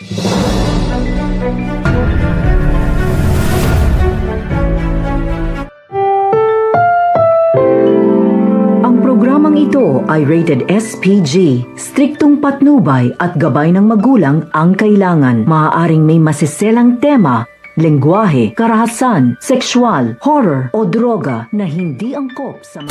Ang programang ito ay rated SPG. Striktong patnubay at gabay ng magulang ang kailangan. Maaaring may masiselang tema, lengguwahe, karahasan, sexual, horror o droga na hindi angkop sa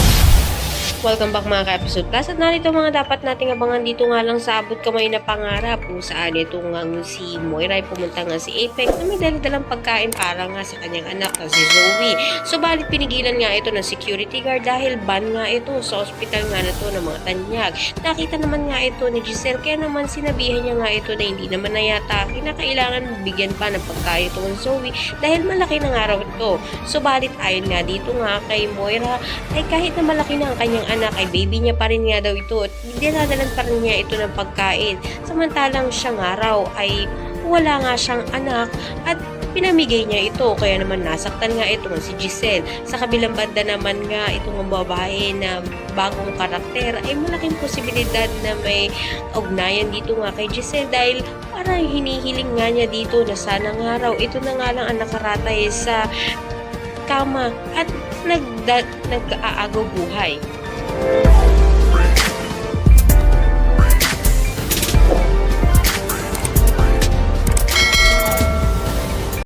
Welcome back mga ka-episode plus at narito mga dapat nating abangan dito nga lang sa abot kamay na pangarap kung saan ito nga si Moira ay pumunta nga si Apex na may dala-dalang pagkain para nga sa kanyang anak na si Zoe. Subalit pinigilan nga ito ng security guard dahil ban nga ito sa ospital nga na to ng mga tanyag. Nakita naman nga ito ni Giselle kaya naman sinabihan niya nga ito na hindi naman na yata kinakailangan bigyan pa ng pagkain ito ng Zoe dahil malaki na nga raw ito. Subalit ayon nga dito nga kay Moira ay kahit na malaki na ang kanyang anak ay baby niya pa rin nga daw ito at dinadalan pa rin niya ito ng pagkain. Samantalang siya nga raw ay wala nga siyang anak at pinamigay niya ito kaya naman nasaktan nga ito si Giselle. Sa kabilang banda naman nga itong babae na bagong karakter ay malaking posibilidad na may ugnayan dito nga kay Giselle dahil parang hinihiling nga niya dito na sana nga raw ito na nga lang ang nakaratay sa kama at nag-aagaw buhay.